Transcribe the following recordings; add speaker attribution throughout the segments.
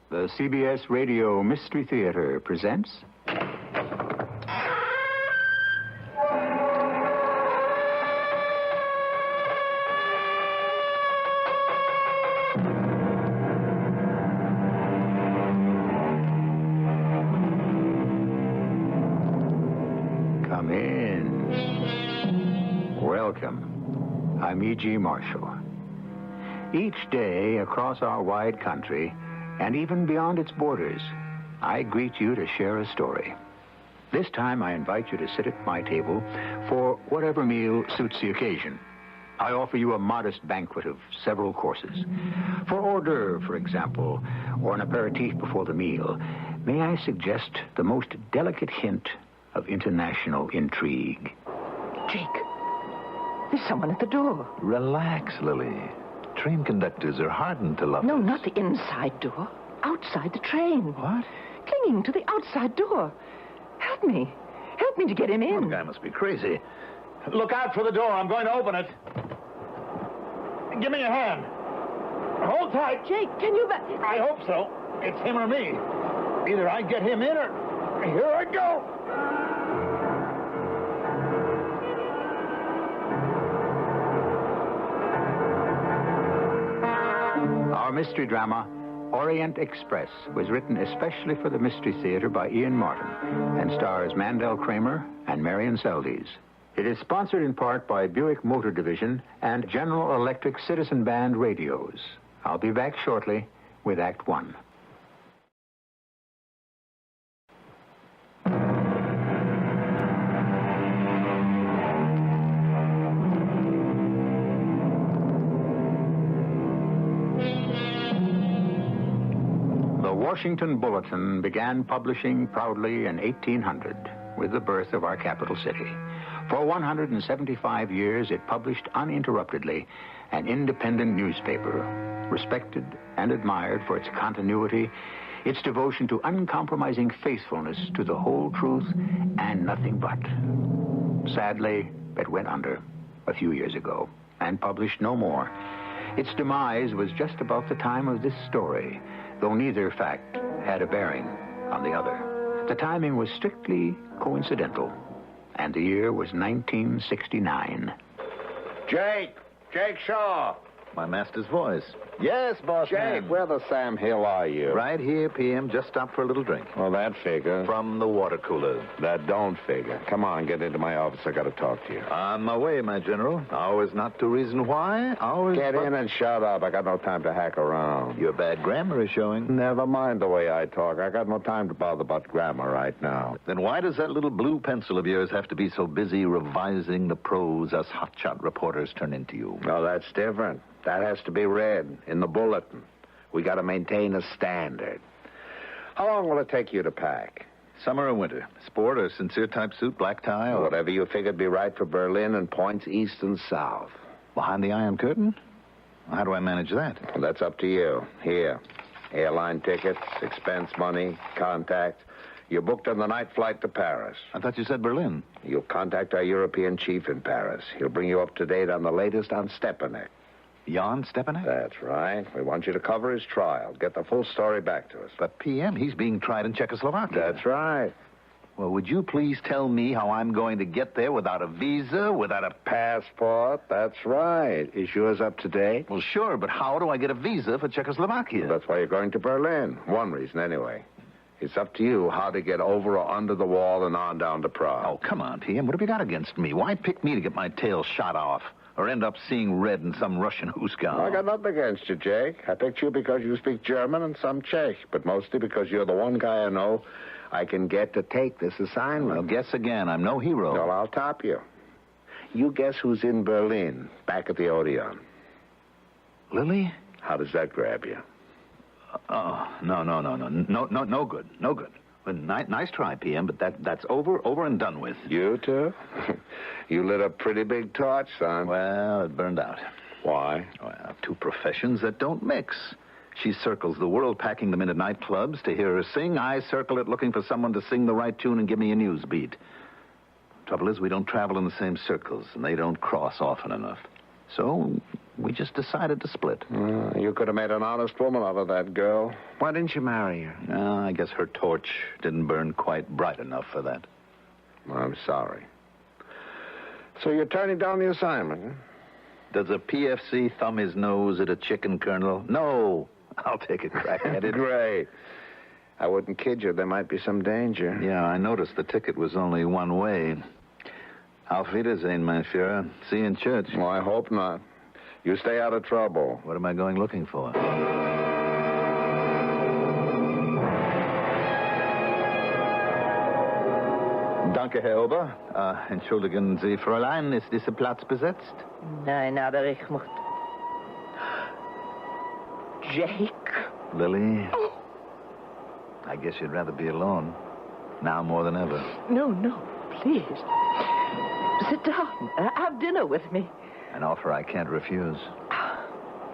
Speaker 1: The CBS Radio Mystery Theater presents... Come in. Welcome. I'm E.G. Marshall. Each day across our wide country, and even beyond its borders, I greet you to share a story. This time I invite you to sit at my table for whatever meal suits the occasion. I offer you a modest banquet of several courses. For hors d'oeuvre, for example, or an aperitif before the meal, may I suggest the most delicate hint of international intrigue?
Speaker 2: Jake, there's someone at the door.
Speaker 3: Relax, Lily. Train conductors are hardened to lovers.
Speaker 2: No, not the inside door. Outside the train.
Speaker 3: What?
Speaker 2: Clinging to the outside door. Help me. Help me to get him in.
Speaker 3: Oh, the guy must be crazy.
Speaker 4: Look out for the door. I'm going to open it. Give me a hand. Hold tight.
Speaker 2: Jake, can you...
Speaker 4: I hope so. It's him or me. Either I get him in or... Here I go.
Speaker 1: Our mystery drama, Orient Express, was written especially for the Mystery Theater by Ian Martin and stars Mandel Kramer and Marion Seldes. It is sponsored in part by Buick Motor Division and General Electric Citizen Band radios. I'll be back shortly with Act One. The Washington Bulletin began publishing proudly in 1800 with the birth of our capital city. For 175 years, it published uninterruptedly an independent newspaper, respected and admired for its continuity, its devotion to uncompromising faithfulness to the whole truth and nothing but. Sadly, it went under a few years ago and published no more. Its demise was just about the time of this story, though neither fact had a bearing on the other. The timing was strictly coincidental, and the year was 1969.
Speaker 5: Jake Shaw.
Speaker 3: My master's voice.
Speaker 5: Yes, boss Jake, man. Where the Sam Hill are you?
Speaker 3: Right here, PM. Just stopped for a little drink.
Speaker 5: Well, that figures.
Speaker 3: From the water cooler.
Speaker 5: That don't figure. Come on, get into my office. I got to talk to you.
Speaker 3: On my way, my general. Ours not to reason why. Ours...
Speaker 5: Get in and shut up. I got no time to hack around.
Speaker 3: Your bad grammar is showing.
Speaker 5: Never mind the way I talk. I got no time to bother about grammar right now.
Speaker 3: Then why does that little blue pencil of yours have to be so busy revising the prose us hotshot reporters turn into you?
Speaker 5: No, that's different. That has to be read in the bulletin. We got to maintain a standard. How long will it take you to pack?
Speaker 3: Summer or winter? Sport or sincere type suit, black tie, or...
Speaker 5: Whatever you figured be right for Berlin and points east and south.
Speaker 3: Behind the Iron Curtain? How do I manage that?
Speaker 5: Well, that's up to you. Here. Airline tickets, expense money, contact. You're booked on the night flight to Paris.
Speaker 3: I thought you said Berlin.
Speaker 5: You'll contact our European chief in Paris. He'll bring you up to date on the latest on Stepanek.
Speaker 3: Jan Stepanek?
Speaker 5: That's right. We want you to cover his trial. Get the full story back to us.
Speaker 3: But, PM, he's being tried in Czechoslovakia.
Speaker 5: That's right.
Speaker 3: Well, would you please tell me how I'm going to get there without a visa, without a...
Speaker 5: Passport? That's right. Is yours up to date?
Speaker 3: Well, sure, but how do I get a visa for Czechoslovakia?
Speaker 5: Well, that's why you're going to Berlin. One reason, anyway. It's up to you how to get over or under the wall and on down to Prague.
Speaker 3: Oh, come on, PM. What have you got against me? Why pick me to get my tail shot off? Or end up seeing red in some Russian hoosegown?
Speaker 5: I got nothing against you, Jake. I picked you because you speak German and some Czech, but mostly because you're the one guy I know I can get to take this assignment.
Speaker 3: Well, guess again. I'm no hero.
Speaker 5: Well, I'll top you. You guess who's in Berlin, back at the Orient.
Speaker 3: Lily?
Speaker 5: How does that grab you?
Speaker 3: No good. No good. Well, nice try, PM, but that's over and done with.
Speaker 5: You too? You lit a pretty big torch, son.
Speaker 3: Well, it burned out.
Speaker 5: Why?
Speaker 3: Well, two professions that don't mix. She circles the world packing them into nightclubs to hear her sing. I circle it looking for someone to sing the right tune and give me a news beat. Trouble is, we don't travel in the same circles, and they don't cross often enough. So, We just decided to split.
Speaker 5: You could have made an honest woman out of that girl. Why didn't you marry her?
Speaker 3: I guess her torch didn't burn quite bright enough for that.
Speaker 5: I'm sorry. So you're turning down the assignment?
Speaker 3: Does a PFC thumb his nose at a chicken kernel? No. I'll take a crack at it.
Speaker 5: Great. I wouldn't kid you. There might be some danger.
Speaker 3: Yeah, I noticed the ticket was only one way. Auf Wiedersehen, mein Führer. See you in church.
Speaker 5: Oh, I hope not. You stay out of trouble.
Speaker 3: What am I going looking for? Danke, Herr Ober. Entschuldigen Sie, Fräulein, ist dieser Platz besetzt?
Speaker 2: Nein, aber ich muss... Jake?
Speaker 3: Lily? Oh. I guess you'd rather be alone. Now more than ever.
Speaker 2: No, please. Sit down. Have dinner with me.
Speaker 3: An offer I can't refuse.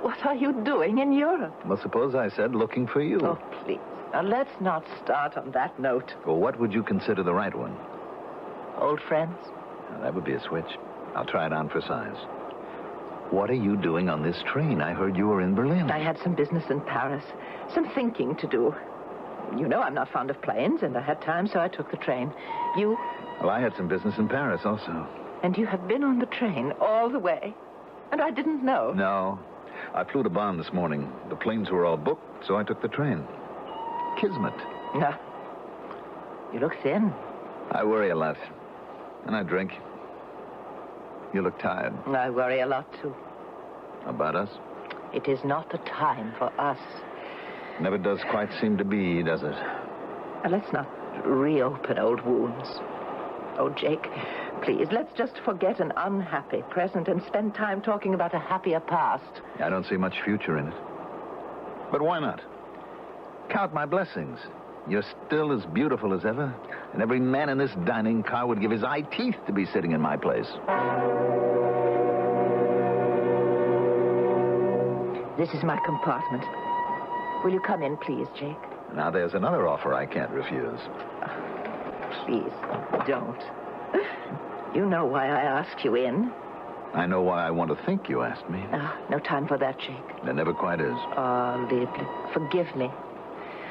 Speaker 2: What are you doing in Europe?
Speaker 3: Well, suppose I said looking for you.
Speaker 2: Oh, please. Now, let's not start on that note.
Speaker 3: Well, what would you consider the right one?
Speaker 2: Old friends?
Speaker 3: Now, that would be a switch. I'll try it on for size. What are you doing on this train? I heard you were in Berlin.
Speaker 2: I had some business in Paris. Some thinking to do. You know I'm not fond of planes, and I had time, so I took the train. You?
Speaker 3: Well, I had some business in Paris also.
Speaker 2: And you have been on the train all the way? And I didn't know?
Speaker 3: No. I flew to Bonn this morning. The planes were all booked, so I took the train. Kismet.
Speaker 2: No. You look thin.
Speaker 3: I worry a lot. And I drink. You look tired.
Speaker 2: I worry a lot, too.
Speaker 3: About us?
Speaker 2: It is not the time for us.
Speaker 3: Never does quite seem to be, does it?
Speaker 2: Now, let's not reopen old wounds. Oh, Jake, please, let's just forget an unhappy present and spend time talking about a happier past.
Speaker 3: I don't see much future in it. But why not? Count my blessings. You're still as beautiful as ever, and every man in this dining car would give his eye teeth to be sitting in my place.
Speaker 2: This is my compartment. Will you come in, please, Jake?
Speaker 3: Now, there's another offer I can't refuse.
Speaker 2: Please, don't. You know why I asked you in.
Speaker 3: I know why I want to think you asked me.
Speaker 2: No time for that, Jake.
Speaker 3: There never quite is.
Speaker 2: Oh, Liebling, forgive me.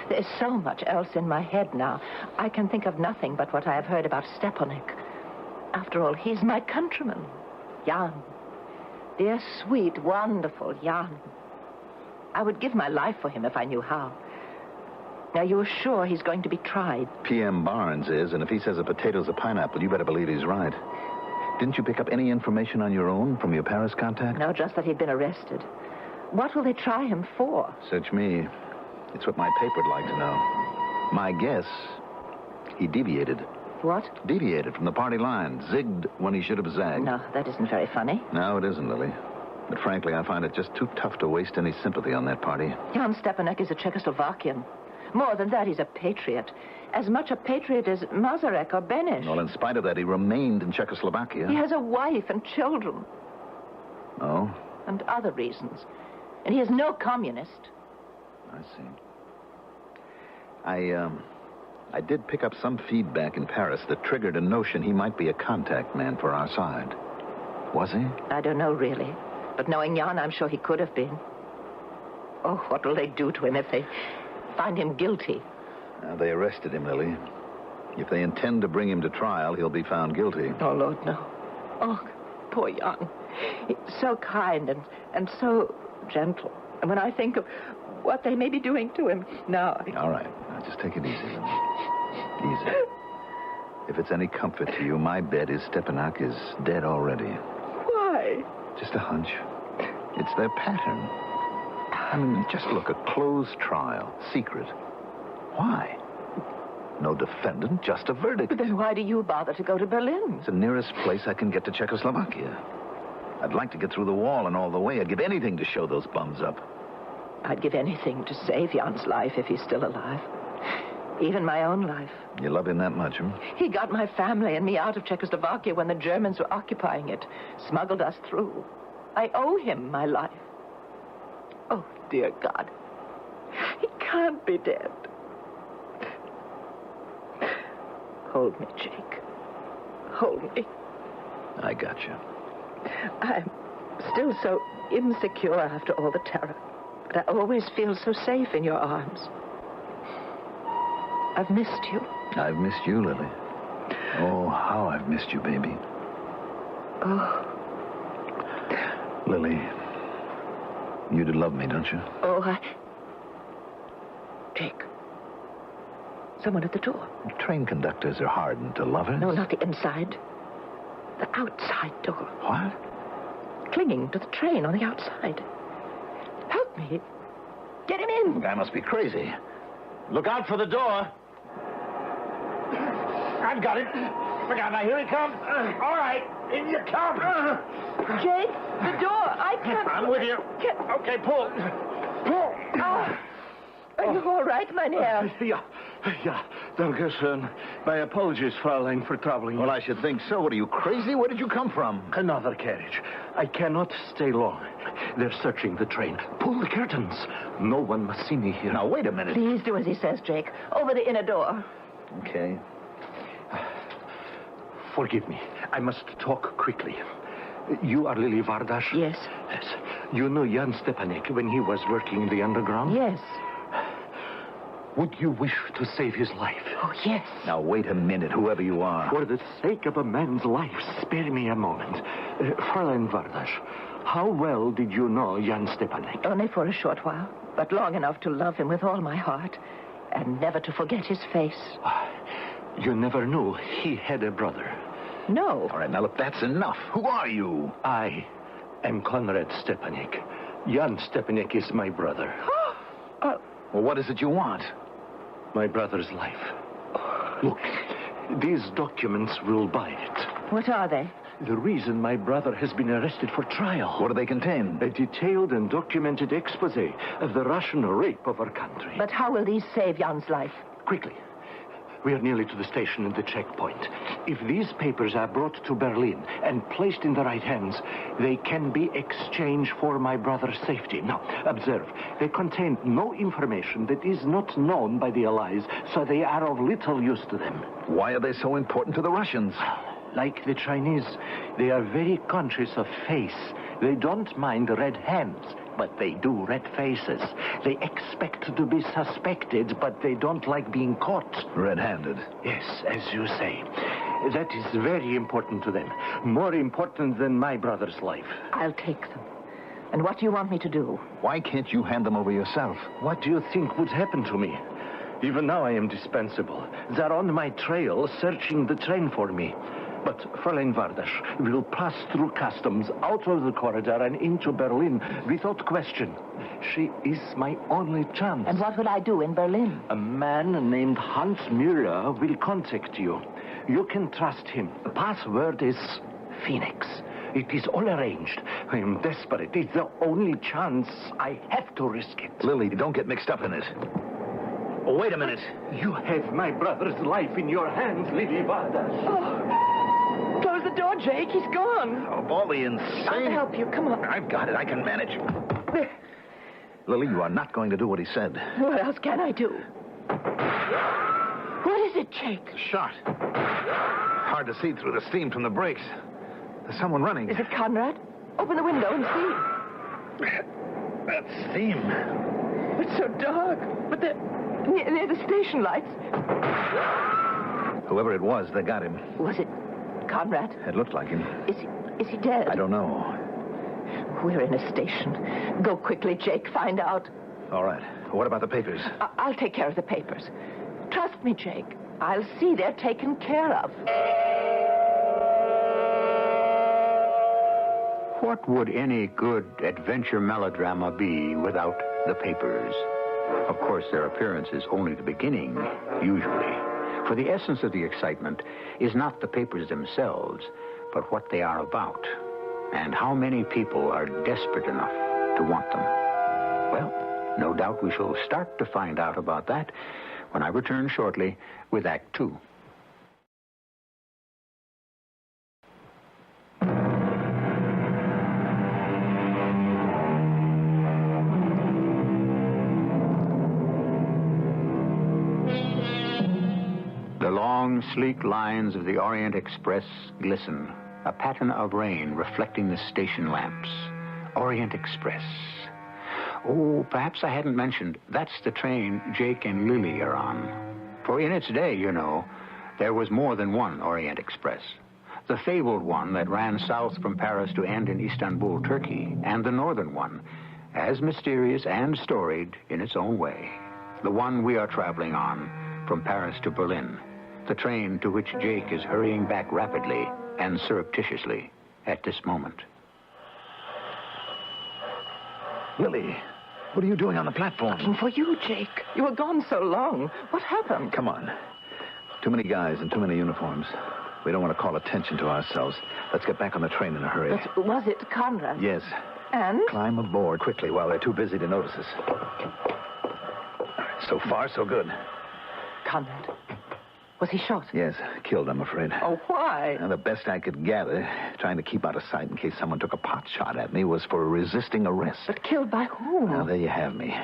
Speaker 2: There is so much else in my head now. I can think of nothing but what I have heard about Stepanek. After all, he's my countryman. Jan. Dear, sweet, wonderful Jan. I would give my life for him if I knew how. Now, you're sure he's going to be tried?
Speaker 3: P.M. Barnes is, and if he says a potato's a pineapple, you better believe he's right. Didn't you pick up any information on your own from your Paris contact?
Speaker 2: No, just that he'd been arrested. What will they try him for?
Speaker 3: Search me. It's what my paper'd like to know. My guess, he deviated.
Speaker 2: What?
Speaker 3: Deviated from the party line. Zigged when he should have zagged.
Speaker 2: No, that isn't very funny.
Speaker 3: No, it isn't, Lily. But frankly, I find it just too tough to waste any sympathy on that party.
Speaker 2: Jan Stepanek is a Czechoslovakian. More than that, he's a patriot. As much a patriot as Mazarek or Benish.
Speaker 3: Well, in spite of that, he remained in Czechoslovakia.
Speaker 2: He has a wife and children.
Speaker 3: Oh?
Speaker 2: And other reasons. And he is no communist.
Speaker 3: I see. I did pick up some feedback in Paris that triggered a notion he might be a contact man for our side. Was he?
Speaker 2: I don't know, really. But knowing Jan, I'm sure he could have been. Oh, what will they do to him if they find him guilty?
Speaker 3: They arrested him, Lily. If they intend to bring him to trial, he'll be found guilty.
Speaker 2: Oh, Lord, no. Oh, poor Jan. He's so kind and so gentle. And when I think of what they may be doing to him now...
Speaker 3: All right. Now, just take it easy, Lily. Easy. If it's any comfort to you, my bet is Stepanek is dead already.
Speaker 2: Why?
Speaker 3: Just a hunch. It's their pattern. I mean, just look, a closed trial, secret. Why? No defendant, just a verdict.
Speaker 2: But then why do you bother to go to Berlin?
Speaker 3: It's the nearest place I can get to Czechoslovakia. I'd like to get through the wall and all the way. I'd give anything to show those bums up.
Speaker 2: I'd give anything to save Jan's life if he's still alive. Even my own life.
Speaker 3: You love him that much, huh?
Speaker 2: He got my family and me out of Czechoslovakia when the Germans were occupying it. Smuggled us through. I owe him my life. Oh, dear God. He can't be dead. Hold me, Jake. Hold me.
Speaker 3: I got you.
Speaker 2: I'm Still so insecure after all the terror. But I always feel so safe in your arms. I've missed you.
Speaker 3: I've missed you, Lily. Oh, how I've missed you, baby.
Speaker 2: Oh.
Speaker 3: Lily, you do love me, don't you?
Speaker 2: Oh, Jake. Someone at the door.
Speaker 3: Train conductors are hardened to lovers.
Speaker 2: No, not the inside. The outside door.
Speaker 3: What?
Speaker 2: Clinging to the train on the outside. Help me. Get him in.
Speaker 3: The guy must be crazy.
Speaker 4: Look out for the door. I've got it. Forgot. Now, here he comes. All right. In you come.
Speaker 2: Jake, the door. I can't...
Speaker 4: I'm with you. Okay, pull. Pull.
Speaker 2: Are you all right, Mynheer?
Speaker 6: Yeah. Danke schön. My apologies, Fräulein, for troubling you.
Speaker 3: Well, I should think so. What, are you crazy? Where did you come from?
Speaker 6: Another carriage. I cannot stay long. They're searching the train. Pull the curtains. No one must see me here.
Speaker 3: Now, wait a minute.
Speaker 2: Please do as he says, Jake. Over the inner door.
Speaker 3: Okay.
Speaker 6: Forgive me. I must talk quickly. You are Lily Vardash?
Speaker 2: Yes.
Speaker 6: Yes. You know Jan Stepanek when he was working in the underground?
Speaker 2: Yes.
Speaker 6: Would you wish to save his life?
Speaker 2: Oh, yes.
Speaker 3: Now, wait a minute, whoever you are.
Speaker 6: For the sake of a man's life, spare me a moment. Fräulein Vardash, how well did you know Jan Stepanek?
Speaker 2: Only for a short while, but long enough to love him with all my heart and never to forget his face.
Speaker 6: You never knew he had a brother?
Speaker 2: No.
Speaker 3: All right, now, look, that's enough. Who are you?
Speaker 6: I am Konrad Stepanek. Jan Stepanek is my brother.
Speaker 3: Well, what is it you want?
Speaker 6: My brother's life. Look, these documents will buy it.
Speaker 2: What are they?
Speaker 6: The reason my brother has been arrested for trial.
Speaker 3: What do they contain?
Speaker 6: A detailed and documented expose of the Russian rape of our country.
Speaker 2: But how will these save Jan's life?
Speaker 6: Quickly. We are nearly to the station and the checkpoint. If these papers are brought to Berlin and placed in the right hands, they can be exchanged for my brother's safety. Now, observe, they contain no information that is not known by the Allies, so they are of little use to them.
Speaker 3: Why are they so important to the Russians?
Speaker 6: Like the Chinese, they are very conscious of face. They don't mind red hands, but they do red faces. They expect to be suspected, but they don't like being caught.
Speaker 3: Red-handed?
Speaker 6: Yes, as you say. That is very important to them. More important than my brother's life.
Speaker 2: I'll take them. And what do you want me to do?
Speaker 3: Why can't you hand them over yourself?
Speaker 6: What do you think would happen to me? Even now I am dispensable. They're on my trail, searching the train for me. But Fräulein Vardash will pass through customs, out of the corridor and into Berlin without question. She is my only chance.
Speaker 2: And what will I do in Berlin?
Speaker 6: A man named Hans Müller will contact you. You can trust him. The password is Phoenix. It is all arranged. I am desperate. It's the only chance. I have to risk it.
Speaker 3: Lily, don't get mixed up in it. Oh, wait a minute.
Speaker 6: You have my brother's life in your hands, Lily Vardash.
Speaker 2: Oh. Close the door, Jake. He's gone.
Speaker 3: Of all the insane...
Speaker 2: I'll help you. Come on.
Speaker 3: I've got it. I can manage. Lily, you are not going to do what he said.
Speaker 2: What else can I do? What is it, Jake?
Speaker 3: A shot. Hard to see through the steam from the brakes. There's someone running.
Speaker 2: Is it Conrad? Open the window and see.
Speaker 3: That's steam.
Speaker 2: It's so dark. But near the station lights.
Speaker 3: Whoever it was, they got him.
Speaker 2: Was it Conrad?
Speaker 3: It looked like him.
Speaker 2: Is he dead?
Speaker 3: I don't know.
Speaker 2: We're in a station. Go quickly, Jake. Find out.
Speaker 3: All right. What about the papers?
Speaker 2: I'll take care of the papers. Trust me, Jake. I'll see they're taken care of.
Speaker 1: What would any good adventure melodrama be without the papers? Of course, their appearance is only the beginning, usually. For the essence of the excitement is not the papers themselves, but what they are about, and how many people are desperate enough to want them. Well, no doubt we shall start to find out about that when I return shortly with Act Two. The long, sleek lines of the Orient Express glisten a pattern of rain reflecting the station lamps. Orient Express. Oh, perhaps I hadn't mentioned, that's the train Jake and Lily are on. For in its day, you know, there was more than one Orient Express. The fabled one that ran south from Paris to end in Istanbul, Turkey, and the northern one, as mysterious and storied in its own way. The one we are traveling on from Paris to Berlin. The train to which Jake is hurrying back rapidly and surreptitiously at this moment.
Speaker 3: Lily, what are you doing on the platform?
Speaker 2: Looking for you, Jake. You were gone so long. What happened?
Speaker 3: Come on. Too many guys and too many uniforms. We don't want to call attention to ourselves. Let's get back on the train in a hurry.
Speaker 2: But was it Conrad?
Speaker 3: Yes.
Speaker 2: And?
Speaker 3: Climb aboard quickly while they're too busy to notice us. So far, so good.
Speaker 2: Conrad. Was he shot?
Speaker 3: Yes, killed, I'm afraid.
Speaker 2: Oh, why?
Speaker 3: And the best I could gather, trying to keep out of sight in case someone took a pot shot at me, was for resisting arrest.
Speaker 2: But killed by whom?
Speaker 3: Now, there you have me.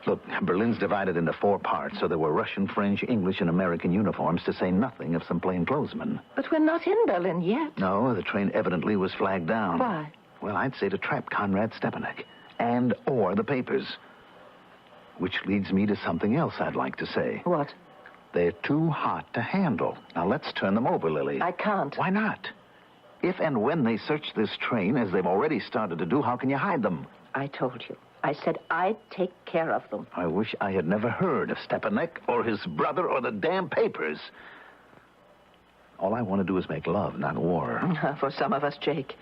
Speaker 3: Look, Berlin's divided into 4 parts, so there were Russian, French, English, and American uniforms, to say nothing of some plainclothesmen.
Speaker 2: But we're not in Berlin yet.
Speaker 3: No, the train evidently was flagged down.
Speaker 2: Why?
Speaker 3: Well, I'd say to trap Conrad Stepanek. And or the papers. Which leads me to something else I'd like to say.
Speaker 2: What?
Speaker 3: They're too hot to handle. Now, let's turn them over, Lily.
Speaker 2: I can't.
Speaker 3: Why not? If and when they search this train, as they've already started to do, how can you hide them?
Speaker 2: I told you. I said I'd take care of them.
Speaker 3: I wish I had never heard of Stepanek or his brother or the damn papers. All I want to do is make love, not war.
Speaker 2: For some of us, Jake,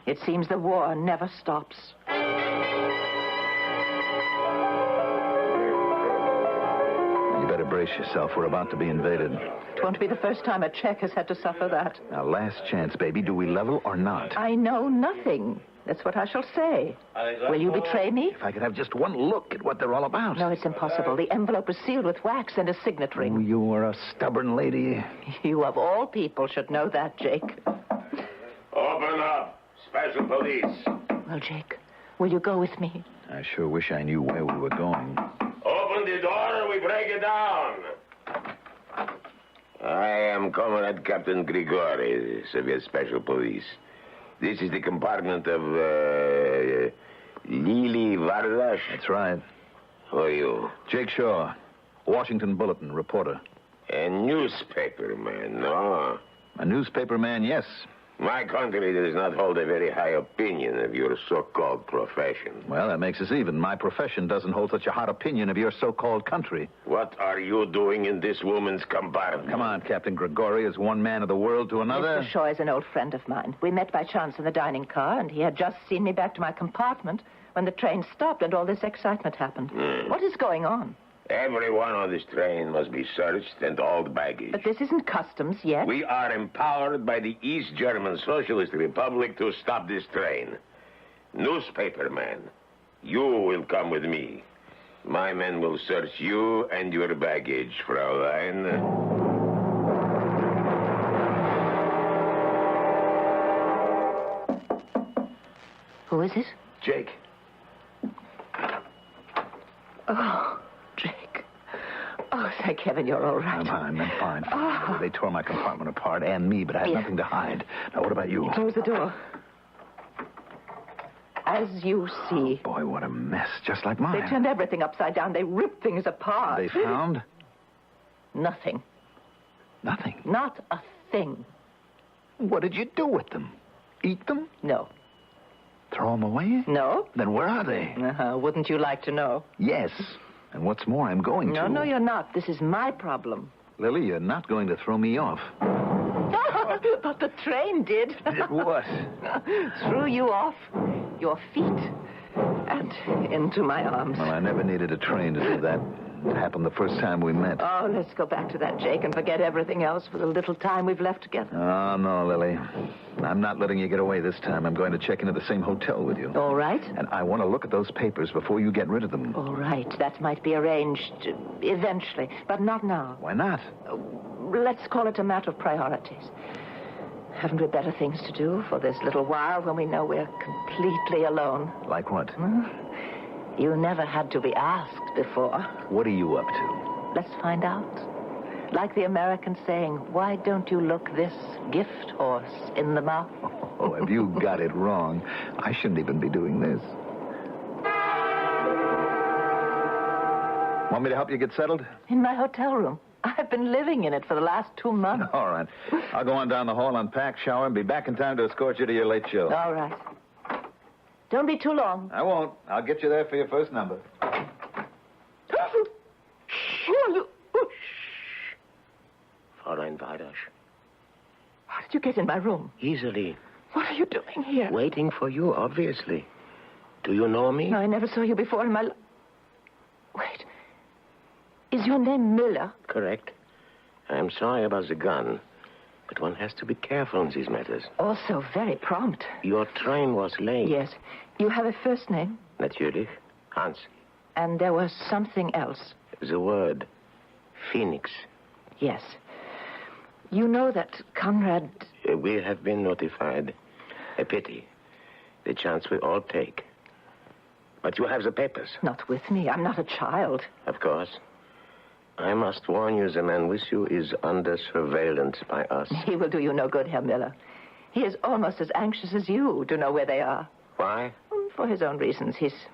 Speaker 2: it seems the war never stops.
Speaker 3: Brace yourself. We're about to be invaded.
Speaker 2: It won't be the first time a Czech has had to suffer that.
Speaker 3: Now, last chance, baby. Do we level or not?
Speaker 2: I know nothing. That's what I shall say. Will you betray me?
Speaker 3: If I could have just one look at what they're all about.
Speaker 2: No, it's impossible. The envelope is sealed with wax and a signet ring.
Speaker 3: Oh, you are a stubborn lady.
Speaker 2: You, of all people, should know that, Jake.
Speaker 5: Open up. Special police.
Speaker 2: Well, Jake, will you go with me?
Speaker 3: I sure wish I knew where we were going.
Speaker 5: Open the door or we break it down. I am Comrade Captain Grigori, Soviet Special Police. This is the compartment of Lily Vardash.
Speaker 3: That's right.
Speaker 5: Who are you?
Speaker 3: Jake Shaw, Washington Bulletin, reporter.
Speaker 5: A newspaper man, no?
Speaker 3: A newspaper man, yes.
Speaker 5: My country does not hold a very high opinion of your so-called profession.
Speaker 3: Well, that makes us even. My profession doesn't hold such a hot opinion of your so-called country.
Speaker 5: What are you doing in this woman's compartment?
Speaker 3: Come on, Captain Grigori, as one man of the world to another.
Speaker 2: Mr. Shaw is an old friend of mine. We met by chance in the dining car, and he had just seen me back to my compartment when the train stopped and all this excitement happened. What is going on?
Speaker 5: Everyone on this train must be searched and all the baggage.
Speaker 2: But this isn't customs yet.
Speaker 5: We are empowered by the East German Socialist Republic to stop this train. Newspaper man, you will come with me. My men will search you and your baggage, Fraulein.
Speaker 2: Who is it?
Speaker 3: Jake.
Speaker 2: Oh, Jake. Oh, thank heaven you're all right.
Speaker 3: I'm fine. Oh. They tore my compartment apart and me, but I had nothing to hide. Now, what about you?
Speaker 2: Close the door. As you see.
Speaker 3: Boy, what a mess. Just like mine.
Speaker 2: They turned everything upside down. They ripped things apart.
Speaker 3: They found?
Speaker 2: Nothing.
Speaker 3: Nothing?
Speaker 2: Not a thing.
Speaker 3: What did you do with them? Eat them?
Speaker 2: No.
Speaker 3: Throw them away?
Speaker 2: No.
Speaker 3: Then where are they?
Speaker 2: Wouldn't you like to know?
Speaker 3: Yes. And what's more, I'm going to.
Speaker 2: No, you're not. This is my problem.
Speaker 3: Lily, you're not going to throw me off.
Speaker 2: But the train did.
Speaker 3: Did what?
Speaker 2: Threw you off your feet and into my arms.
Speaker 3: Well, I never needed a train to do that. It happened the first time we met.
Speaker 2: Oh, let's go back to that, Jake, and forget everything else for the little time we've left together.
Speaker 3: Oh, no, Lily. I'm not letting you get away this time. I'm going to check into the same hotel with you.
Speaker 2: All right.
Speaker 3: And I want to look at those papers before you get rid of them.
Speaker 2: All right. That might be arranged eventually, but not now.
Speaker 3: Why not?
Speaker 2: Let's call it a matter of priorities. Haven't we better things to do for this little while when we know we're completely alone?
Speaker 3: Like what?
Speaker 2: You never had to be asked before.
Speaker 3: What are you up to?
Speaker 2: Let's find out. Like the American saying, why don't you look this gift horse in the mouth?
Speaker 3: Oh, have you got it wrong? I shouldn't even be doing this. Want me to help you get settled?
Speaker 2: In my hotel room. I've been living in it for the last 2 months.
Speaker 3: All right. I'll go on down the hall, unpack, shower, and be back in time to escort you to your late show.
Speaker 2: All right. Don't be too long.
Speaker 3: I won't. I'll get you there for your first number.
Speaker 5: Fräulein Weidasch.
Speaker 2: How did you get in my room?
Speaker 5: Easily.
Speaker 2: What are you doing here?
Speaker 5: Waiting for you, obviously. Do you know me?
Speaker 2: No, I never saw you before in my life. Wait. Is your name Miller?
Speaker 5: Correct. I'm sorry about the gun, but one has to be careful in these matters.
Speaker 2: Also very prompt.
Speaker 5: Your train was late.
Speaker 2: Yes. You have a first name?
Speaker 5: Natürlich. Hans.
Speaker 2: And there was something else.
Speaker 5: The word. Phoenix.
Speaker 2: Yes. You know that Conrad...
Speaker 5: We have been notified. A pity. The chance we all take. But you have the papers.
Speaker 2: Not with me. I'm not a child.
Speaker 5: Of course. I must warn you, the man with you is under surveillance by us.
Speaker 2: He will do you no good, Herr Miller. He is almost as anxious as you to know where they are.
Speaker 5: Why?
Speaker 2: For his own reasons. He's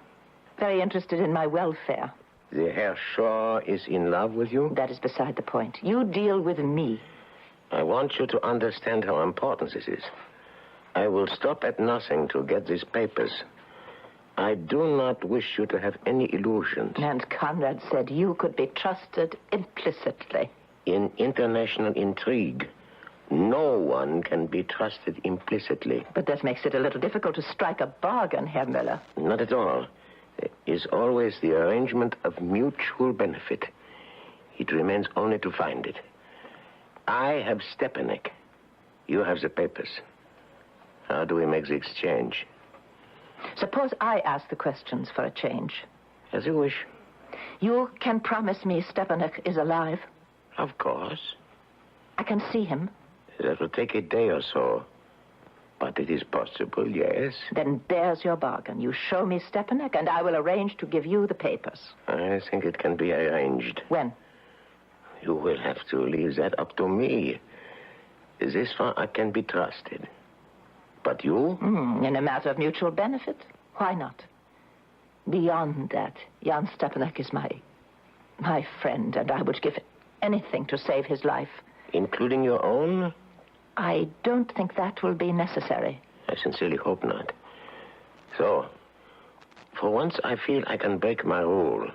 Speaker 2: very interested in my welfare.
Speaker 5: The Herr Shaw is in love with you?
Speaker 2: That is beside the point. You deal with me.
Speaker 5: I want you to understand how important this is. I will stop at nothing to get these papers. I do not wish you to have any illusions.
Speaker 2: And Conrad said you could be trusted implicitly.
Speaker 5: In international intrigue, no one can be trusted implicitly.
Speaker 2: But that makes it a little difficult to strike a bargain, Herr Miller.
Speaker 5: Not at all. There is always the arrangement of mutual benefit. It remains only to find it. I have Stepanek. You have the papers. How do we make the exchange?
Speaker 2: Suppose I ask the questions for a change.
Speaker 5: As you wish.
Speaker 2: You can promise me Stepanek is alive?
Speaker 5: Of course.
Speaker 2: I can see him?
Speaker 5: That will take a day or so. But it is possible, yes.
Speaker 2: Then there's your bargain. You show me Stepanek, and I will arrange to give you the papers.
Speaker 5: I think it can be arranged.
Speaker 2: When?
Speaker 5: You will have to leave that up to me. This far I can be trusted. But you?
Speaker 2: In a matter of mutual benefit, why not? Beyond that, Jan Stepanek is my friend, and I would give anything to save his life.
Speaker 5: Including your own?
Speaker 2: I don't think that will be necessary.
Speaker 5: I sincerely hope not. So, for once I feel I can break my rule.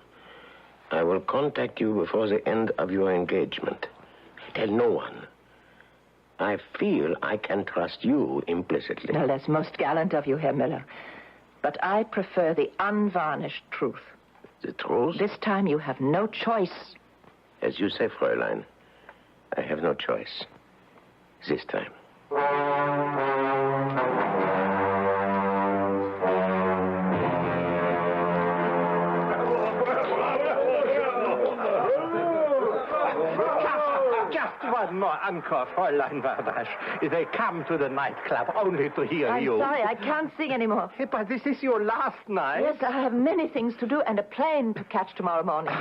Speaker 5: I will contact you before the end of your engagement. Tell no one. I feel I can trust you implicitly.
Speaker 2: Well, that's most gallant of you, Herr Miller. But I prefer the unvarnished truth.
Speaker 5: The truth?
Speaker 2: This time you have no choice.
Speaker 5: As you say, Fräulein, I have no choice. This time.
Speaker 6: One more encore, Fräulein Weidasch. They come to the nightclub only to hear
Speaker 2: I'm
Speaker 6: you.
Speaker 2: sorry, I can't sing anymore.
Speaker 6: But this is your last night.
Speaker 2: Yes, I have many things to do and a plane to catch tomorrow morning.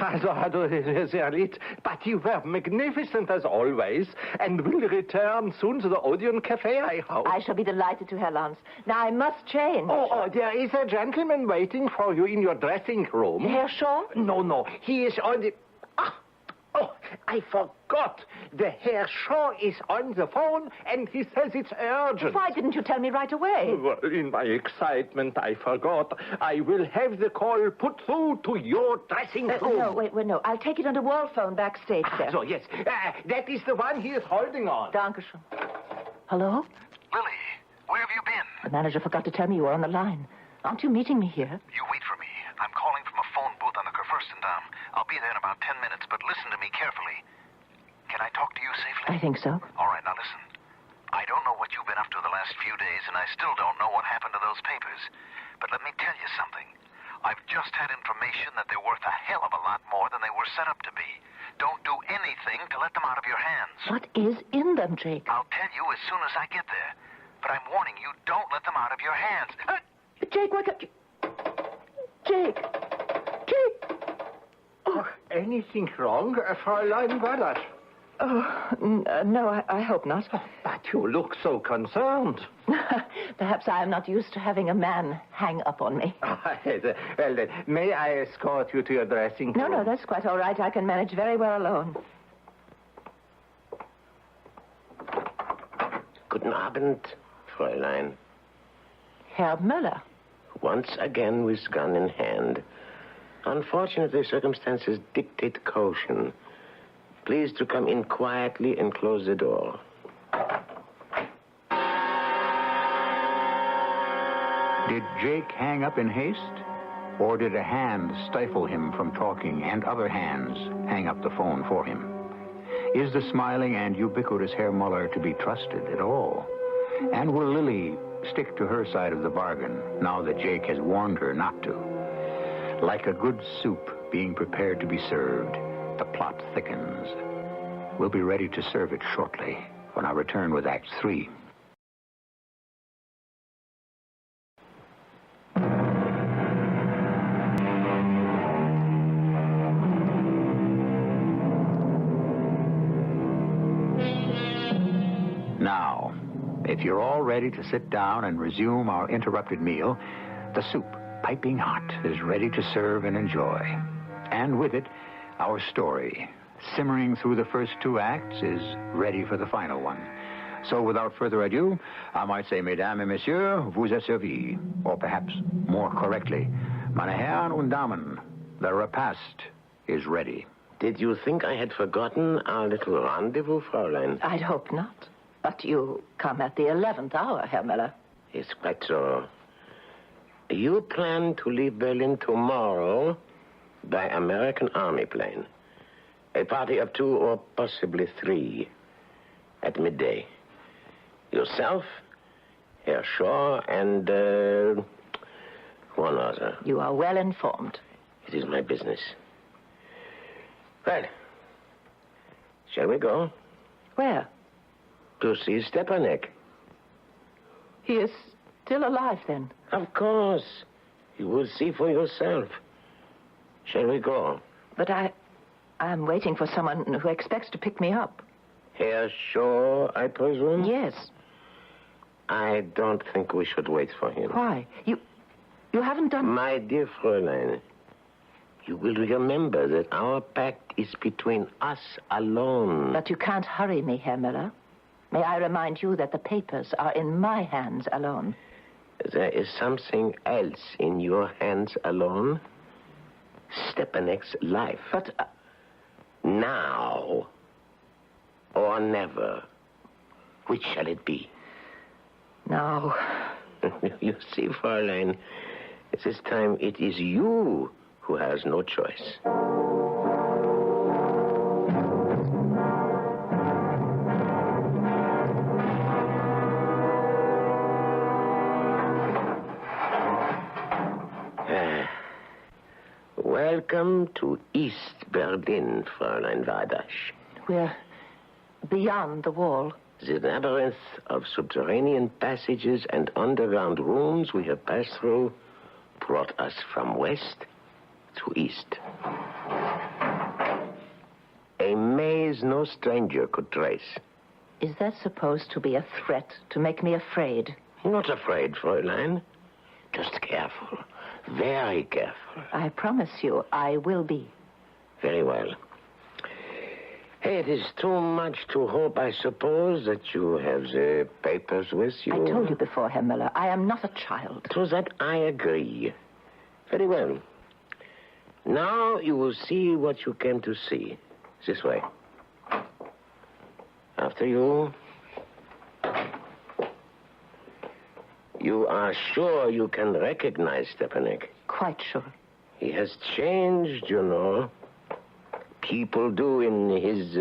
Speaker 6: Sehr lieb. But you were magnificent as always, and will return soon to the Odeon Cafe, I hope.
Speaker 2: I shall be delighted to, Herr Lance. Now, I must change.
Speaker 6: Oh, there is a gentleman waiting for you in your dressing room.
Speaker 2: Herr Shaw?
Speaker 6: No. He is on the... Oh, I forgot. The Herr Shaw is on the phone, and he says it's urgent.
Speaker 2: Why didn't you tell me right away?
Speaker 6: Well, in my excitement, I forgot. I will have the call put through to your dressing room.
Speaker 2: No, wait, no. I'll take it on the wall phone backstage there.
Speaker 6: So, yes. That is the one he is holding on.
Speaker 2: Dankeschön. Hello?
Speaker 7: Lily, where have you been?
Speaker 2: The manager forgot to tell me you were on the line. Aren't you meeting me here?
Speaker 7: You wait for me. I'm calling from a phone booth on the Kurfürstendamm. I'll be there in about 10 minutes, but listen to me carefully. Can I talk to you safely?
Speaker 2: I think so.
Speaker 7: All right, now listen. I don't know what you've been up to the last few days, and I still don't know what happened to those papers. But let me tell you something. I've just had information that they're worth a hell of a lot more than they were set up to be. Don't do anything to let them out of your hands.
Speaker 2: What is in them, Jake?
Speaker 7: I'll tell you as soon as I get there. But I'm warning you, don't let them out of your hands.
Speaker 2: Jake, wake up. Jake!
Speaker 6: Oh, anything wrong, Fräulein Weidasch?
Speaker 2: No, I hope not.
Speaker 6: But you look so concerned.
Speaker 2: Perhaps I am not used to having a man hang up on me.
Speaker 6: Well, then, may I escort you to your dressing room?
Speaker 2: No, that's quite all right. I can manage very well alone.
Speaker 5: Guten Abend, Fräulein.
Speaker 2: Herr Müller.
Speaker 5: Once again with gun in hand. Unfortunately, circumstances dictate caution. Please to come in quietly and close the door.
Speaker 1: Did Jake hang up in haste? Or did a hand stifle him from talking and other hands hang up the phone for him? Is the smiling and ubiquitous Herr Muller to be trusted at all? And will Lily stick to her side of the bargain now that Jake has warned her not to? Like a good soup being prepared to be served, the plot thickens. We'll be ready to serve it shortly when I return with Act 3. Now, if you're all ready to sit down and resume our interrupted meal, the soup, piping hot, is ready to serve and enjoy. And with it, our story, simmering through the first 2 acts, is ready for the final one. So without further ado, I might say, Mesdames et Messieurs, vous êtes servis. Or perhaps more correctly, Meine Herren und Damen, the repast is ready.
Speaker 5: Did you think I had forgotten our little rendezvous, Fräulein?
Speaker 2: I'd hope not. But you come at the 11th hour, Herr Müller.
Speaker 5: It's quite so. You plan to leave Berlin tomorrow by American Army plane. A party of 2 or possibly 3 at midday. Yourself, Herr Shaw, and one other.
Speaker 2: You are well informed.
Speaker 5: It is my business. Well, shall we go?
Speaker 2: Where?
Speaker 5: To see Stepanek.
Speaker 2: He is still alive, then?
Speaker 5: Of course. You will see for yourself. Shall we go?
Speaker 2: But I'm waiting for someone who expects to pick me up.
Speaker 5: Herr Shaw, I presume?
Speaker 2: Yes.
Speaker 5: I don't think we should wait for him.
Speaker 2: Why? You haven't done...
Speaker 5: My dear Fräulein, you will remember that our pact is between us alone.
Speaker 2: But you can't hurry me, Herr Müller. May I remind you that the papers are in my hands alone?
Speaker 5: There is something else in your hands alone. Stepanek's life.
Speaker 2: But...
Speaker 5: Now or never. Which shall it be?
Speaker 2: Now.
Speaker 5: You see, Fräulein, this time it is you who has no choice. Welcome to East Berlin, Fräulein Wardasch.
Speaker 2: We're beyond the wall.
Speaker 5: The labyrinth of subterranean passages and underground rooms we have passed through brought us from west to east. A maze no stranger could trace.
Speaker 2: Is that supposed to be a threat to make me afraid?
Speaker 5: Not afraid, Fräulein. Just careful. Very careful.
Speaker 2: I promise you, I will be.
Speaker 5: Very well. Hey, it is too much to hope, I suppose, that you have the papers with you.
Speaker 2: I told you before, Herr Müller, I am not a child.
Speaker 5: To that I agree. Very well. Now you will see what you came to see. This way. After you. You are sure you can recognize Stepanek?
Speaker 2: Quite sure.
Speaker 5: He has changed, you know. People do in his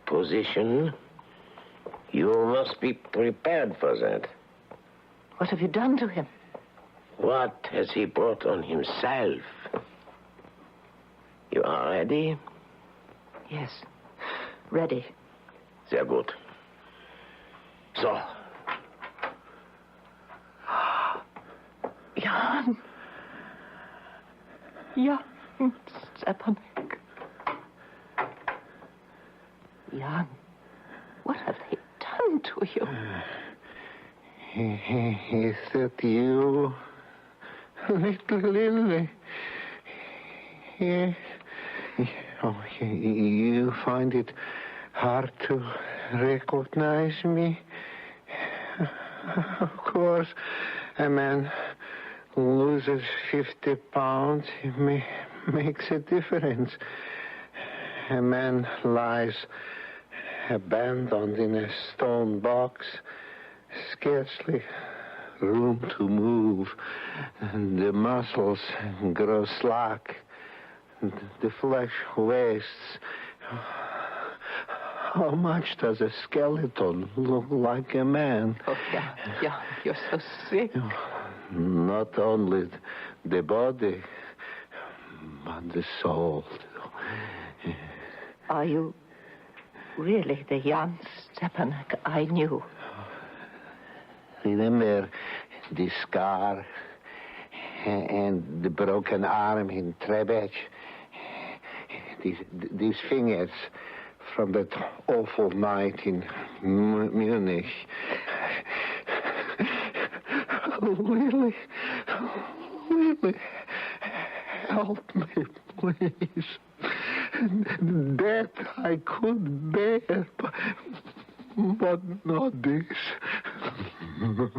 Speaker 5: position. You must be prepared for that.
Speaker 2: What have you done to him?
Speaker 5: What has he brought on himself? You are ready?
Speaker 2: Yes. Ready.
Speaker 5: Sehr gut. So.
Speaker 2: Jan. Jan Stepanek. Jan, what have they done to you?
Speaker 8: Is that you, little Lily? Yes. Oh, you find it hard to recognize me? Of course, a man loses 50 pounds. It makes a difference. A man lies abandoned in a stone box, scarcely room to move, and the muscles grow slack, the flesh wastes. How much does a skeleton look like a man?
Speaker 2: Oh, yeah, you're so sick.
Speaker 8: Not only the body, but the soul.
Speaker 2: Are you really the Jan Stepanek I knew?
Speaker 8: Remember the scar and the broken arm in Trebek? These fingers from that awful night in Munich. Lily, help me, please. That I could bear, but not this.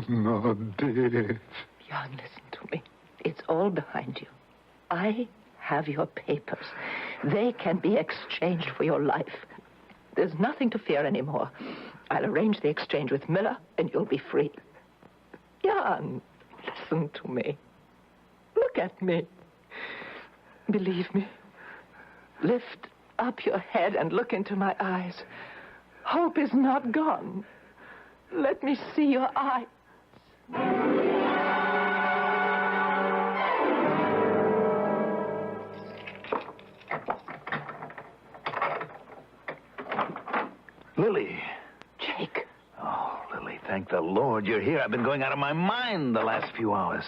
Speaker 8: Not this.
Speaker 2: Jan, listen to me. It's all behind you. I have your papers. They can be exchanged for your life. There's nothing to fear anymore. I'll arrange the exchange with Miller, and you'll be free. Jan, listen to me. Look at me. Believe me. Lift up your head and look into my eyes. Hope is not gone. Let me see your eyes.
Speaker 3: Lily.
Speaker 2: Jake.
Speaker 3: Oh, Lily, thank the Lord you're here. I've been going out of my mind the last few hours.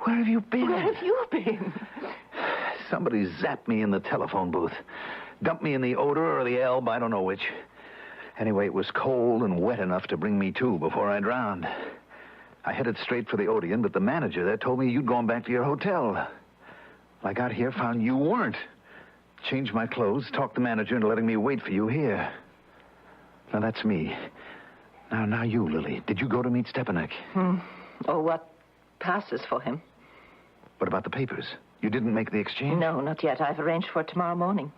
Speaker 3: Where have you been?
Speaker 2: Where have you been?
Speaker 3: Somebody zapped me in the telephone booth. Dumped me in the odor or the Elbe, I don't know which. Anyway, it was cold and wet enough to bring me to before I drowned. I headed straight for the Orient, but the manager there told me you'd gone back to your hotel. I got here, found you weren't. Changed my clothes, talked the manager into letting me wait for you here. Now, that's me. Now you, Lily. Did you go to meet Stepanek?
Speaker 2: Oh, what passes for him?
Speaker 3: What about the papers? You didn't make the exchange?
Speaker 2: No, not yet. I've arranged for it tomorrow morning.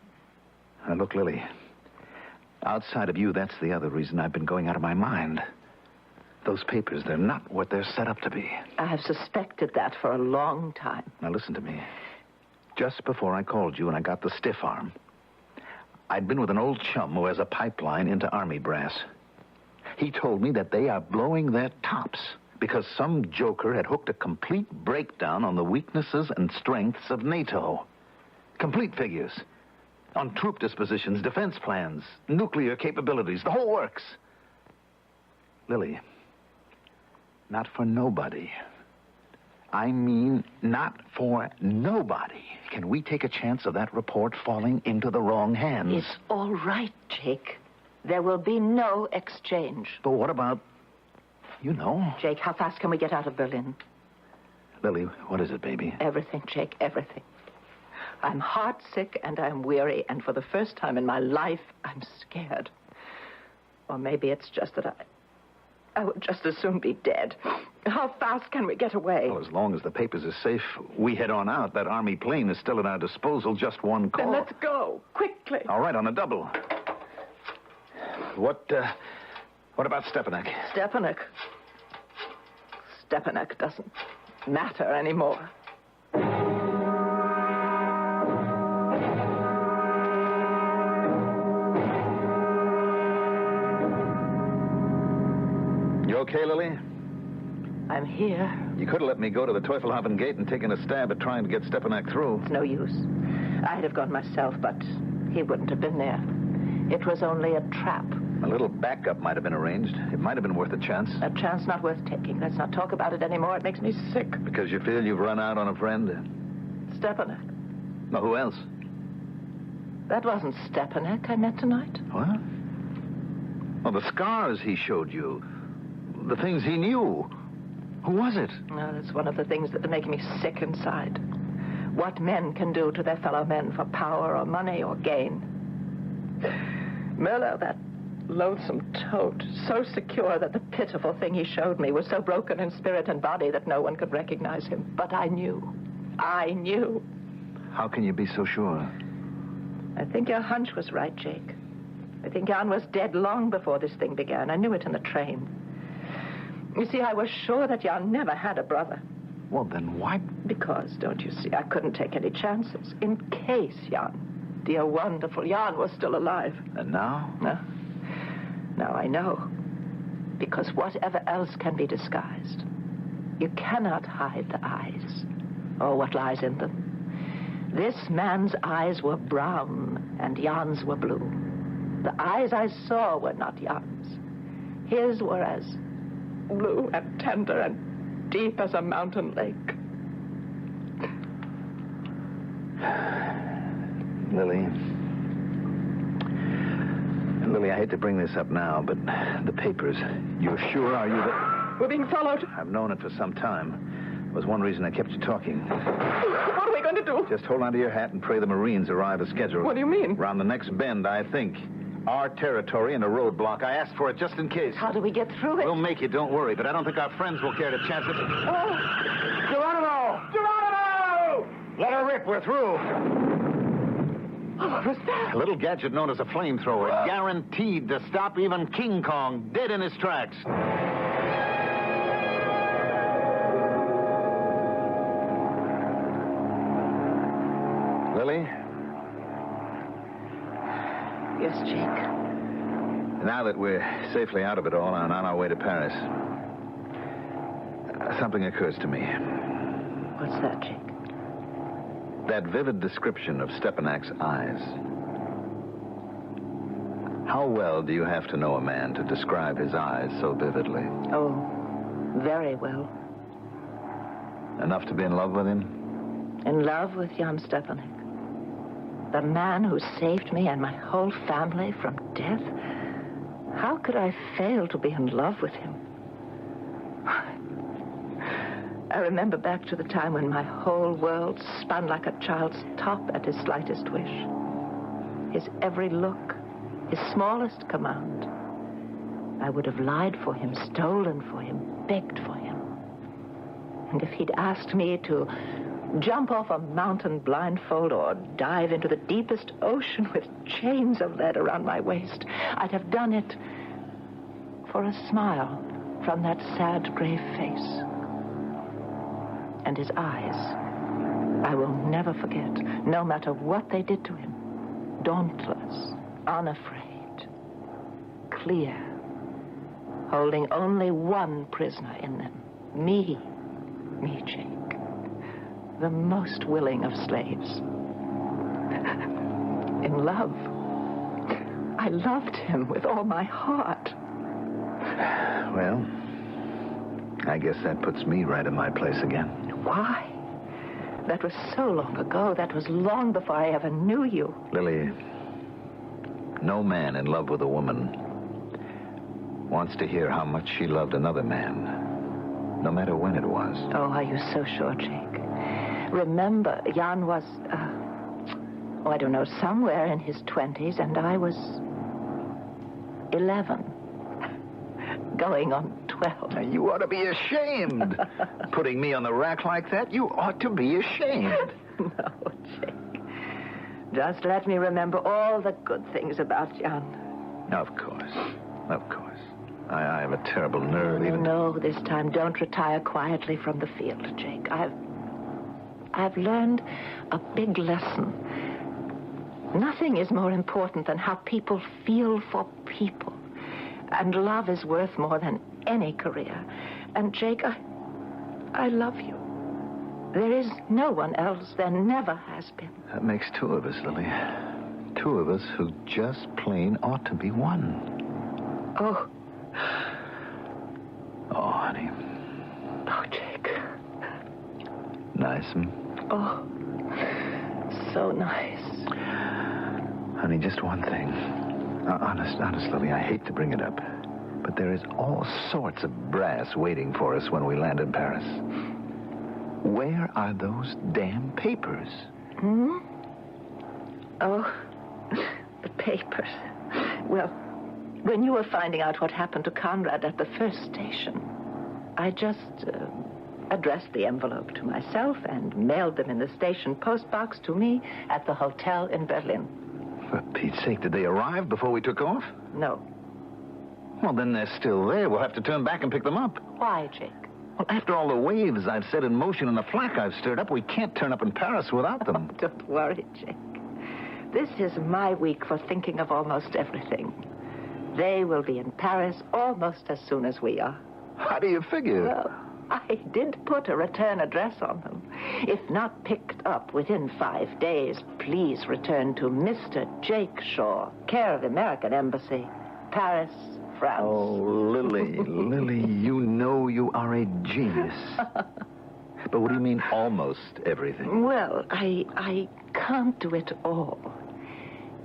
Speaker 3: Now, look, Lily. Outside of you, that's the other reason I've been going out of my mind. Those papers, they're not what they're set up to be.
Speaker 2: I have suspected that for a long time.
Speaker 3: Now, listen to me. Just before I called you and I got the stiff arm, I'd been with an old chum who has a pipeline into Army brass. He told me that they are blowing their tops because some joker had hooked a complete breakdown on the weaknesses and strengths of NATO. Complete figures. On troop dispositions, defense plans, nuclear capabilities, the whole works. Lily, not for nobody. I mean, not for nobody. Can we take a chance of that report falling into the wrong hands?
Speaker 2: It's all right, Jake. There will be no exchange.
Speaker 3: But what about, you know?
Speaker 2: Jake, how fast can we get out of Berlin?
Speaker 3: Lily, what is it, baby?
Speaker 2: Everything, Jake, everything. I'm heartsick and I'm weary, and for the first time in my life, I'm scared. Or maybe it's just that I would just as soon be dead. How fast can we get away?
Speaker 3: Well, as long as the papers are safe, we head on out. That Army plane is still at our disposal. Just one call.
Speaker 2: Then let's go, quickly.
Speaker 3: All right, on a double. What about Stepanek?
Speaker 2: Stepanek doesn't matter anymore.
Speaker 3: You okay, Lily?
Speaker 2: I'm here.
Speaker 3: You could have let me go to the Teufelhaven gate and taken a stab at trying to get Stepanek through.
Speaker 2: It's no use. I'd have gone myself, but he wouldn't have been there. It was only a trap.
Speaker 3: A little backup might have been arranged. It might have been worth a chance.
Speaker 2: A chance not worth taking. Let's not talk about it anymore. It makes me sick.
Speaker 3: Because you feel you've run out on a friend?
Speaker 2: Stepanek.
Speaker 3: No, who else?
Speaker 2: That wasn't Stepanek I met tonight.
Speaker 3: What? Well, the scars he showed you. The things he knew. Who was it?
Speaker 2: No, that's one of the things that are making me sick inside. What men can do to their fellow men for power or money or gain. Merlo, that loathsome toad, so secure that the pitiful thing he showed me was so broken in spirit and body that no one could recognize him. But I knew. I knew.
Speaker 3: How can you be so sure?
Speaker 2: I think your hunch was right, Jake. I think Jan was dead long before this thing began. I knew it in the train. You see, I was sure that Jan never had a brother.
Speaker 3: Well, then why?
Speaker 2: Because, don't you see, I couldn't take any chances. In case Jan, dear wonderful Jan, was still alive.
Speaker 3: And now?
Speaker 2: No. Now I know. Because whatever else can be disguised, you cannot hide the eyes or what lies in them. This man's eyes were brown and Jan's were blue. The eyes I saw were not Jan's. His were as blue and tender and deep as a mountain lake.
Speaker 3: Lily, I hate to bring this up now, but the papers, you're sure, are you, that...
Speaker 2: We're being followed.
Speaker 3: I've known it for some time. It was one reason I kept you talking.
Speaker 2: What are we going to do?
Speaker 3: Just hold on to your hat and pray the Marines arrive as scheduled.
Speaker 2: What do you mean?
Speaker 3: Around the next bend, I think. Our territory and a roadblock. I asked for it just in case.
Speaker 2: How do we get through it?
Speaker 3: We'll make it, don't worry, but I don't think our friends will care to chance it.
Speaker 2: Oh.
Speaker 4: Geronimo! Geronimo! Let her rip. We're through.
Speaker 2: Oh, what was that?
Speaker 3: A little gadget known as a flamethrower, guaranteed to stop even King Kong dead in his tracks. Lily?
Speaker 2: Yes, Jake.
Speaker 3: Now that we're safely out of it all and on our way to Paris, something occurs to me.
Speaker 2: What's that, Jake?
Speaker 3: That vivid description of Stepanak's eyes. How well do you have to know a man to describe his eyes so vividly?
Speaker 2: Oh, very well.
Speaker 3: Enough to be in love with him?
Speaker 2: In love with Jan Stepanek. The man who saved me and my whole family from death. How could I fail to be in love with him? I remember back to the time when my whole world spun like a child's top at his slightest wish. His every look, his smallest command. I would have lied for him, stolen for him, begged for him. And if he'd asked me to jump off a mountain blindfold or dive into the deepest ocean with chains of lead around my waist, I'd have done it for a smile from that sad, grave face. And his eyes, I will never forget, no matter what they did to him. Dauntless, unafraid, clear, holding only one prisoner in them. Me, Jake, the most willing of slaves. In love, I loved him with all my heart.
Speaker 3: Well, I guess that puts me right in my place again.
Speaker 2: Why? That was so long ago. That was long before I ever knew you.
Speaker 3: Lily, no man in love with a woman wants to hear how much she loved another man, no matter when it was.
Speaker 2: Oh, are you so sure, Jake? Remember, Jan was, I don't know, somewhere in his 20s, and I was 11. Going on 12.
Speaker 3: Now, you ought to be ashamed. Putting me on the rack like that, you ought to be ashamed.
Speaker 2: No, Jake. Just let me remember all the good things about Jan.
Speaker 3: Of course. I have a terrible nerve even...
Speaker 2: No, this time don't retire quietly from the field, Jake. I've learned a big lesson. Nothing is more important than how people feel for people. And love is worth more than any career. And, Jake, I love you. There is no one else. There never has been.
Speaker 3: That makes two of us, Lily. Two of us who just plain ought to be one.
Speaker 2: Oh.
Speaker 3: Oh, honey.
Speaker 2: Oh, Jake.
Speaker 3: Nice,
Speaker 2: Oh, so nice.
Speaker 3: Honey, just one thing. Honest, Lily, I hate to bring it up, but there is all sorts of brass waiting for us when we land in Paris. Where are those damn papers?
Speaker 2: Hmm? Oh, the papers. Well, when you were finding out what happened to Conrad at the first station, I just addressed the envelope to myself and mailed them in the station postbox to me at the hotel in Berlin.
Speaker 3: For Pete's sake, did they arrive before we took off?
Speaker 2: No.
Speaker 3: Well, then they're still there. We'll have to turn back and pick them up.
Speaker 2: Why, Jake?
Speaker 3: Well, after all the waves I've set in motion and the flack I've stirred up, we can't turn up in Paris without them.
Speaker 2: Oh, don't worry, Jake. This is my week for thinking of almost everything. They will be in Paris almost as soon as we are.
Speaker 3: How do you figure?
Speaker 2: Well, I did put a return address on them. If not picked up within 5 days, please return to Mr. Jake Shaw, care of American Embassy, Paris, France.
Speaker 3: Oh, Lily, you know you are a genius. But what do you mean, almost everything?
Speaker 2: Well, I can't do it all.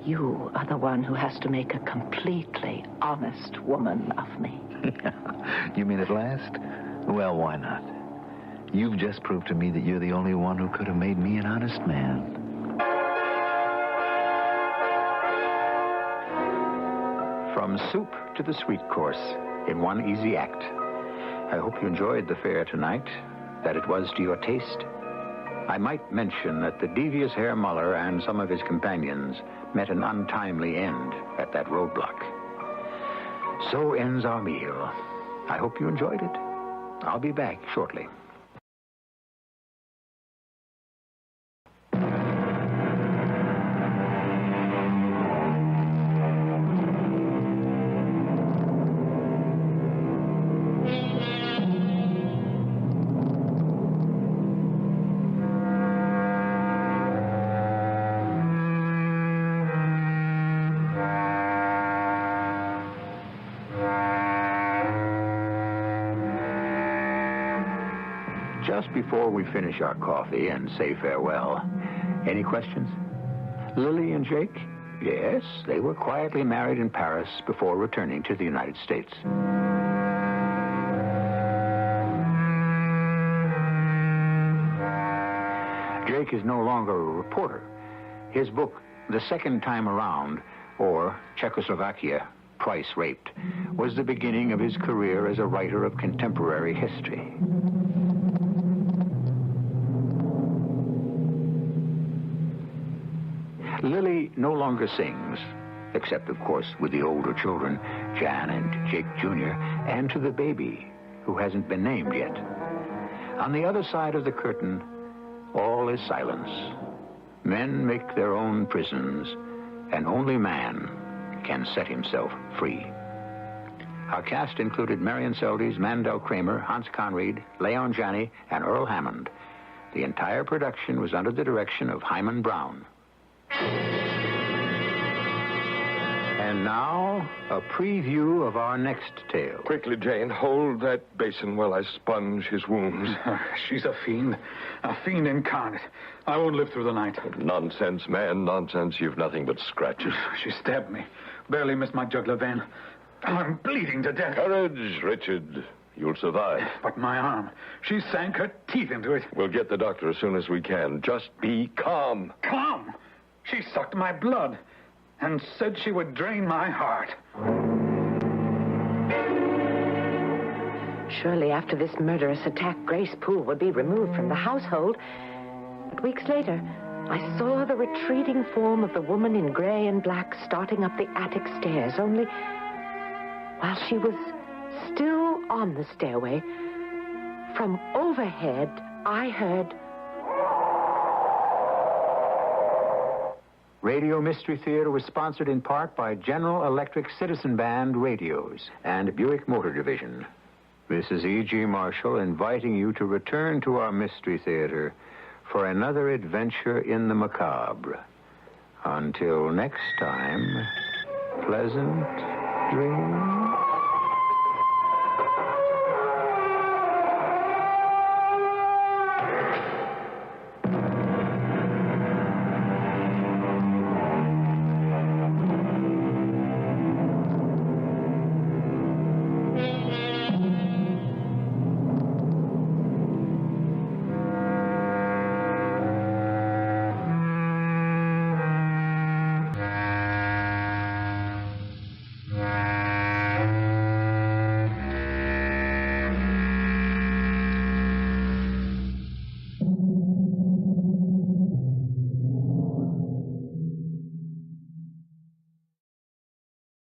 Speaker 2: You are the one who has to make a completely honest woman of me.
Speaker 3: You mean at last? Well, why not? You've just proved to me that you're the only one who could have made me an honest man.
Speaker 1: From soup to the sweet course in one easy act. I hope you enjoyed the fare tonight, that it was to your taste. I might mention that the devious Herr Muller and some of his companions met an untimely end at that roadblock. So ends our meal. I hope you enjoyed it. I'll be back shortly. Just before we finish our coffee and say farewell, any questions? Lily and Jake? Yes, they were quietly married in Paris before returning to the United States. Jake is no longer a reporter. His book, The Second Time Around, or Czechoslovakia, Twice Raped, was the beginning of his career as a writer of contemporary history. Lily no longer sings, except, of course, with the older children, Jan and Jake Jr., and to the baby, who hasn't been named yet. On the other side of the curtain, all is silence. Men make their own prisons, and only man can set himself free. Our cast included Marion Seldes, Mandel Kramer, Hans Conried, Leon Janney, and Earl Hammond. The entire production was under the direction of Himan Brown. And now, a preview of our next tale.
Speaker 9: Quickly, Jane, hold that basin while I sponge his wounds.
Speaker 4: She's a fiend incarnate. I won't live through the night.
Speaker 9: Nonsense, man, nonsense. You've nothing but scratches.
Speaker 4: She stabbed me. Barely missed my jugular vein. I'm bleeding to death.
Speaker 9: Courage, Richard. You'll survive.
Speaker 4: But my arm, she sank her teeth into it.
Speaker 9: We'll get the doctor as soon as we can. Just be calm.
Speaker 4: Calm? She sucked my blood and said she would drain my heart.
Speaker 2: Surely after this murderous attack, Grace Poole would be removed from the household. But weeks later, I saw the retreating form of the woman in gray and black starting up the attic stairs, only while she was still on the stairway, from overhead, I heard...
Speaker 1: Radio Mystery Theater was sponsored in part by General Electric Citizen Band Radios and Buick Motor Division. This is E.G. Marshall inviting you to return to our Mystery Theater for another adventure in the macabre. Until next time, pleasant dreams.